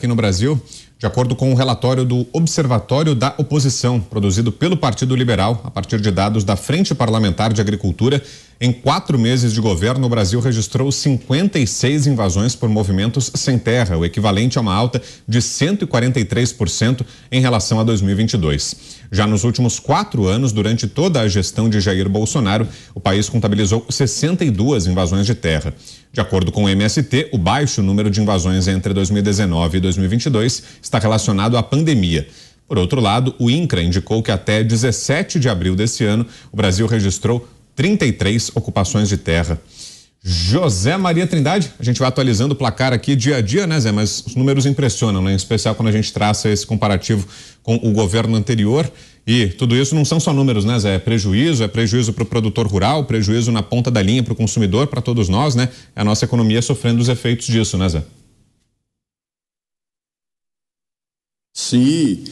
aqui no Brasil. De acordo com o relatório do Observatório da Oposição, produzido pelo Partido Liberal, a partir de dados da Frente Parlamentar de Agricultura, em 4 meses de governo, o Brasil registrou 56 invasões por movimentos sem terra, o equivalente a uma alta de 143% em relação a 2022. Já nos últimos 4 anos, durante toda a gestão de Jair Bolsonaro, o país contabilizou 62 invasões de terra. De acordo com o MST, o baixo número de invasões entre 2019 e 2022 está relacionado à pandemia. Por outro lado, o INCRA indicou que até 17 de abril desse ano, o Brasil registrou 33 ocupações de terra. José Maria Trindade, a gente vai atualizando o placar aqui dia a dia, né, Zé? Mas os números impressionam, né? Em especial quando a gente traça esse comparativo com o governo anterior. E tudo isso não são só números, né, Zé? É prejuízo para o produtor rural, prejuízo na ponta da linha para o consumidor, para todos nós, né? A nossa economia sofrendo os efeitos disso, né, Zé? Sim.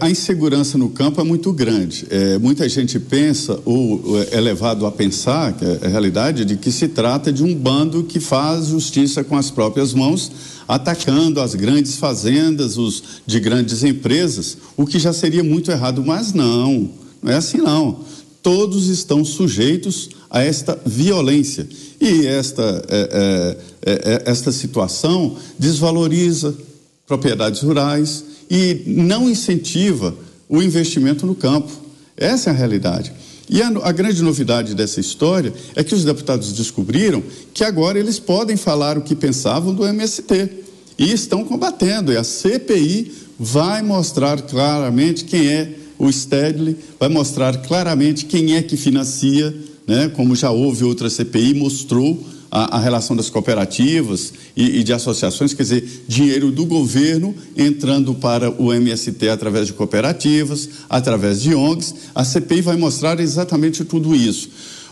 A insegurança no campo é muito grande. Muita gente pensa, ou é levado a pensar, que é a realidade, de que se trata de um bando que faz justiça com as próprias mãos, atacando as grandes fazendas, os de grandes empresas, o que já seria muito errado, mas não é assim não. Todos estão sujeitos a esta violência. E esta situação desvaloriza propriedades rurais, e não incentiva o investimento no campo. Essa é a realidade. E a grande novidade dessa história é que os deputados descobriram que agora eles podem falar o que pensavam do MST e estão combatendo. E a CPI vai mostrar claramente quem é o Stedley, vai mostrar claramente quem é que financia, né? Como já houve outra CPI, mostrou a relação das cooperativas e de associações, quer dizer, dinheiro do governo entrando para o MST através de cooperativas, através de ONGs. A CPI vai mostrar exatamente tudo isso.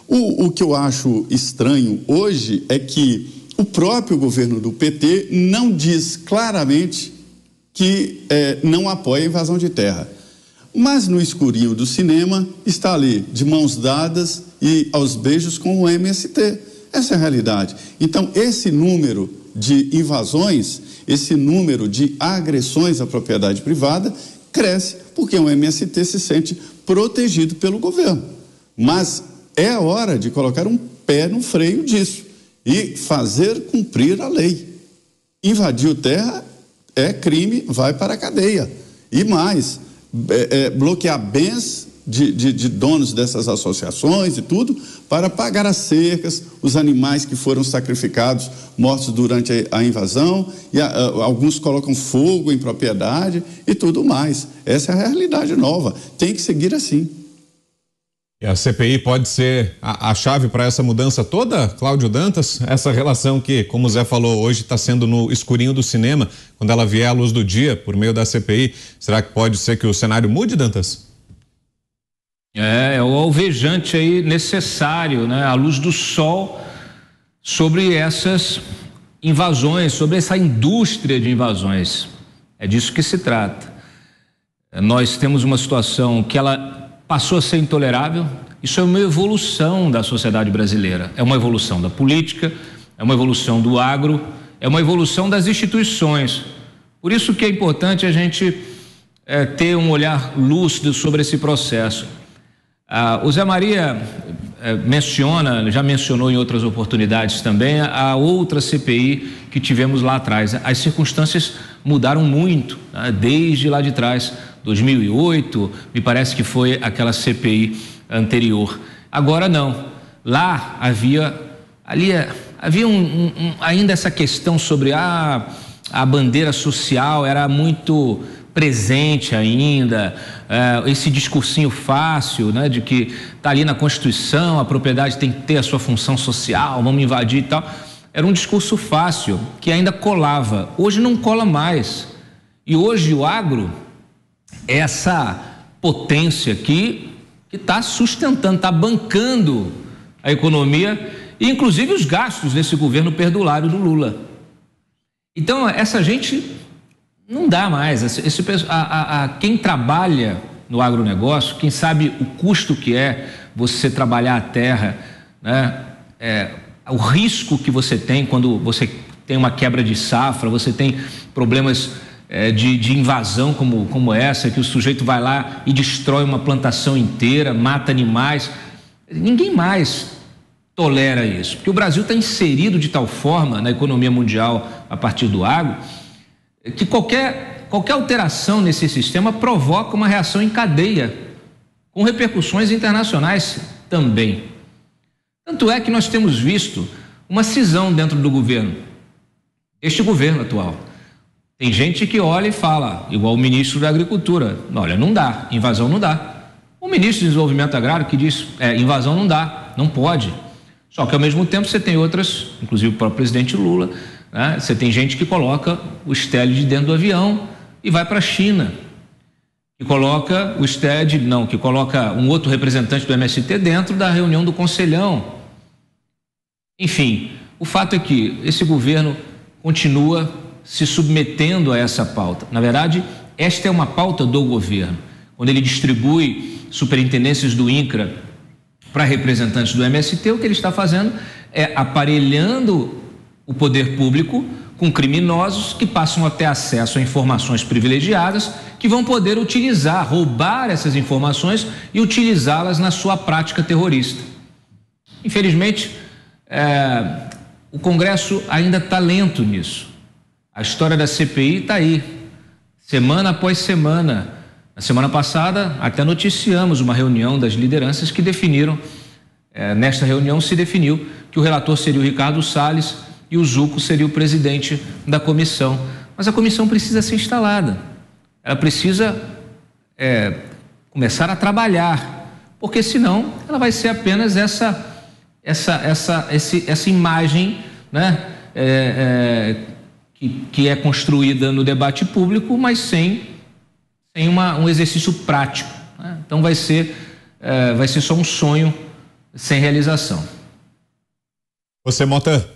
O que eu acho estranho hoje é que o próprio governo do PT não diz claramente que não apoia a invasão de terra. Mas no escurinho do cinema está ali, de mãos dadas e aos beijos com o MST. Essa é a realidade. Então, esse número de invasões, esse número de agressões à propriedade privada cresce porque o MST se sente protegido pelo governo. Mas é a hora de colocar um pé no freio disso e fazer cumprir a lei. Invadir terra é crime, vai para a cadeia. E mais, bloquear bens de donos dessas associações e tudo, para pagar as cercas, os animais que foram sacrificados, mortos durante a invasão, e alguns colocam fogo em propriedade e tudo mais. Essa é a realidade nova, tem que seguir assim. E a CPI pode ser a chave para essa mudança toda, Cláudio Dantas? Essa relação que, como o Zé falou, hoje está sendo no escurinho do cinema, quando ela vier à luz do dia, por meio da CPI, será que pode ser que o cenário mude, Dantas? É o alvejante aí necessário, né? A luz do sol sobre essas invasões, sobre essa indústria de invasões. É disso que se trata. Nós temos uma situação que ela passou a ser intolerável. Isso é uma evolução da sociedade brasileira, é uma evolução da política, é uma evolução do agro, é uma evolução das instituições. Por isso que é importante a gente ter um olhar lúcido sobre esse processo. O Zé Maria já mencionou em outras oportunidades também a outra CPI que tivemos lá atrás. As circunstâncias mudaram muito, né? Desde lá de trás, 2008, me parece que foi aquela CPI anterior. Agora não. Lá havia ainda essa questão sobre a bandeira social era muito presente ainda, esse discursinho fácil, né, de que está ali na Constituição, a propriedade tem que ter a sua função social, vamos invadir e tal. Era um discurso fácil, que ainda colava. Hoje não cola mais. E hoje o agro é essa potência que está sustentando, está bancando a economia, e inclusive os gastos desse governo perdulário do Lula. Então, essa gente não dá mais. Quem trabalha no agronegócio, quem sabe o custo que é você trabalhar a terra, né? O risco que você tem quando você tem uma quebra de safra, você tem problemas de invasão como essa, que o sujeito vai lá e destrói uma plantação inteira, mata animais. Ninguém mais tolera isso, porque o Brasil está inserido de tal forma na economia mundial a partir do agro, que qualquer alteração nesse sistema provoca uma reação em cadeia, com repercussões internacionais também. Tanto é que nós temos visto uma cisão dentro do governo, este governo atual. Tem gente que olha e fala, igual o ministro da Agricultura, olha, não dá, invasão não dá. O ministro de Desenvolvimento Agrário que diz, invasão não dá, não pode. Só que ao mesmo tempo você tem outras, inclusive o próprio presidente Lula, né? Você tem gente que coloca o STED de dentro do avião e vai para a China. Que coloca o STED, que coloca um outro representante do MST dentro da reunião do Conselhão. Enfim, o fato é que esse governo continua se submetendo a essa pauta. Na verdade, esta é uma pauta do governo. Quando ele distribui superintendências do INCRA para representantes do MST, o que ele está fazendo é aparelhando o poder público com criminosos que passam a ter acesso a informações privilegiadas que vão poder roubar essas informações e utilizá-las na sua prática terrorista. Infelizmente, o Congresso ainda está lento nisso. A história da CPI está aí, semana após semana. Na semana passada, até noticiamos uma reunião das lideranças que definiram, nesta reunião se definiu que o relator seria o Ricardo Salles e o Zucco seria o presidente da comissão. Mas a comissão precisa ser instalada, ela precisa começar a trabalhar, porque senão ela vai ser apenas essa imagem, né, que é construída no debate público, mas sem um exercício prático, né? Então vai ser só um sonho sem realização. Você, Mota?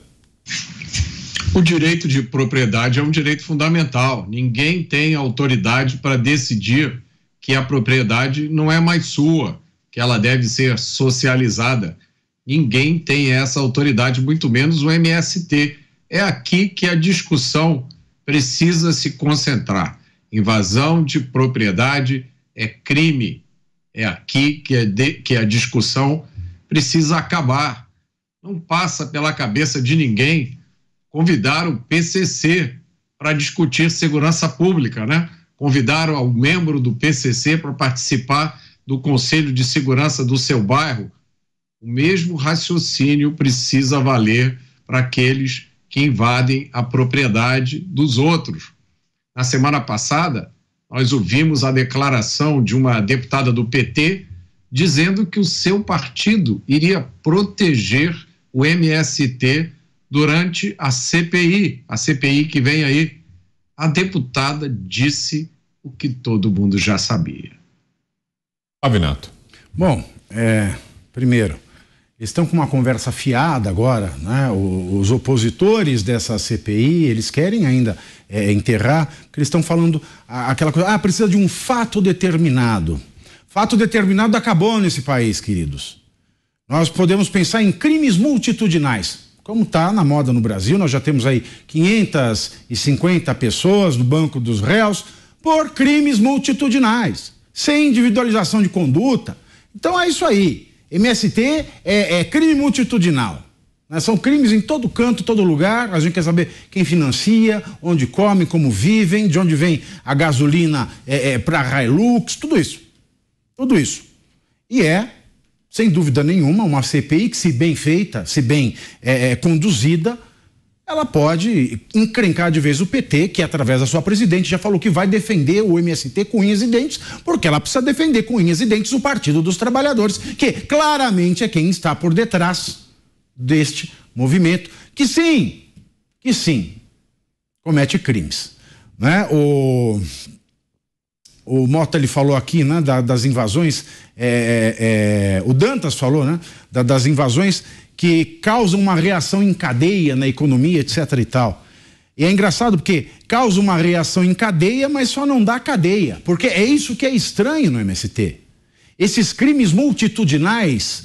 O direito de propriedade é um direito fundamental. Ninguém tem autoridade para decidir que a propriedade não é mais sua, que ela deve ser socializada. Ninguém tem essa autoridade, muito menos o MST. É aqui que a discussão precisa se concentrar. Invasão de propriedade é crime. É aqui que a discussão precisa acabar. Não passa pela cabeça de ninguém convidar o PCC para discutir segurança pública, né? Convidar o membro do PCC para participar do Conselho de Segurança do seu bairro. O mesmo raciocínio precisa valer para aqueles que invadem a propriedade dos outros. Na semana passada, nós ouvimos a declaração de uma deputada do PT dizendo que o seu partido iria proteger o MST durante a CPI que vem aí. A deputada disse o que todo mundo já sabia. Avinato. Bom, primeiro, eles estão com uma conversa fiada agora, né? Os opositores dessa CPI, eles querem ainda enterrar, porque eles estão falando aquela coisa, precisa de um fato determinado. Fato determinado acabou nesse país, queridos. Nós podemos pensar em crimes multitudinais. Como está na moda no Brasil, nós já temos aí 550 pessoas no banco dos réus por crimes multitudinais, sem individualização de conduta. Então é isso aí. MST é crime multitudinal. Né? São crimes em todo canto, todo lugar. A gente quer saber quem financia, onde come, como vivem, de onde vem a gasolina para Hilux, tudo isso. Tudo isso. E sem dúvida nenhuma, uma CPI que, se bem feita, se bem conduzida, ela pode encrencar de vez o PT, que através da sua presidente já falou que vai defender o MST com unhas e dentes, porque ela precisa defender com unhas e dentes o Partido dos Trabalhadores, que claramente é quem está por detrás deste movimento, que sim, comete crimes, né? O Mota, ele falou aqui, né, das invasões, o Dantas falou, né, das invasões que causam uma reação em cadeia na economia, etc. e tal. E é engraçado porque causa uma reação em cadeia, mas só não dá cadeia, porque é isso que é estranho no MST. Esses crimes multitudinais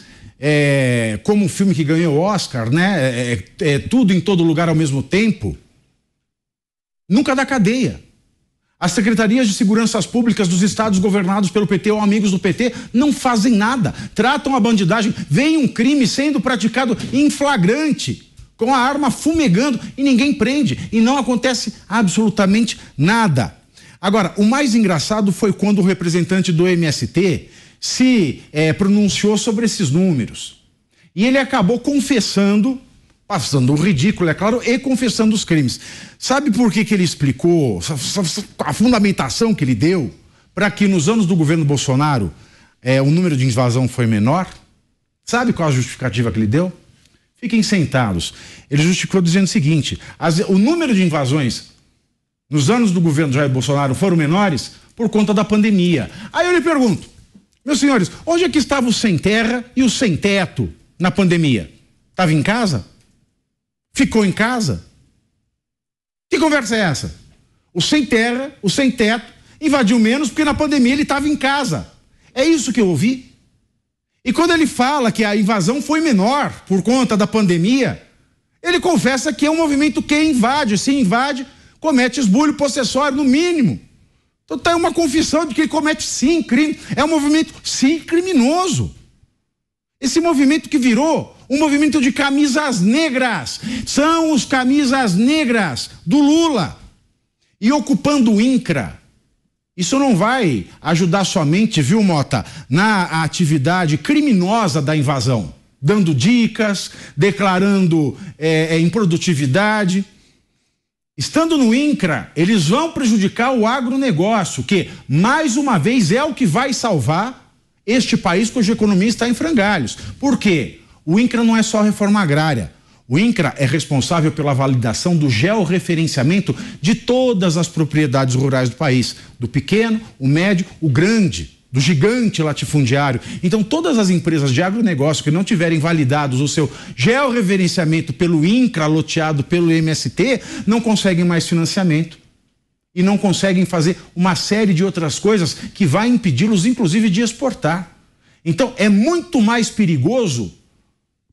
como um filme que ganhou Oscar, né? Tudo em todo lugar ao mesmo tempo. Nunca dá cadeia. As secretarias de seguranças públicas dos estados governados pelo PT ou amigos do PT não fazem nada. Tratam a bandidagem, vem um crime sendo praticado em flagrante, com a arma fumegando e ninguém prende. E não acontece absolutamente nada. Agora, o mais engraçado foi quando o representante do MST se pronunciou sobre esses números. E ele acabou confessando, passando o ridículo, é claro, e confessando os crimes. Sabe por que ele explicou, a fundamentação que ele deu para que nos anos do governo Bolsonaro o número de invasão foi menor? Sabe qual a justificativa que ele deu? Fiquem sentados. Ele justificou dizendo o seguinte: o número de invasões nos anos do governo Jair Bolsonaro foram menores por conta da pandemia. Aí eu lhe pergunto, meus senhores, onde é que estava o sem terra e o sem teto na pandemia? Estava em casa? Ficou em casa? Que conversa é essa? O sem terra, o sem teto, invadiu menos porque na pandemia ele estava em casa. É isso que eu ouvi. E quando ele fala que a invasão foi menor por conta da pandemia, ele confessa que é um movimento que invade, se invade, comete esbulho possessório, no mínimo. Então está uma confissão de que ele comete sim crime. É um movimento sim criminoso. Esse movimento que virou um movimento de camisas negras. São os camisas negras do Lula. E ocupando o INCRA. Isso não vai ajudar somente, viu, Mota, na atividade criminosa da invasão. Dando dicas, declarando improdutividade. Estando no INCRA, eles vão prejudicar o agronegócio, que, mais uma vez, é o que vai salvar este país cuja economia está em frangalhos. Por quê? O INCRA não é só reforma agrária. O INCRA é responsável pela validação do georreferenciamento de todas as propriedades rurais do país, do pequeno, o médio, o grande, do gigante latifundiário. Então, todas as empresas de agronegócio que não tiverem validados o seu georreferenciamento pelo INCRA, loteado pelo MST, não conseguem mais financiamento e não conseguem fazer uma série de outras coisas que vai impedi-los, inclusive, de exportar. Então, é muito mais perigoso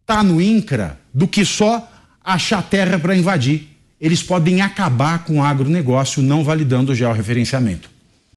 estar no INCRA do que só achar terra para invadir. Eles podem acabar com o agronegócio não validando o georreferenciamento.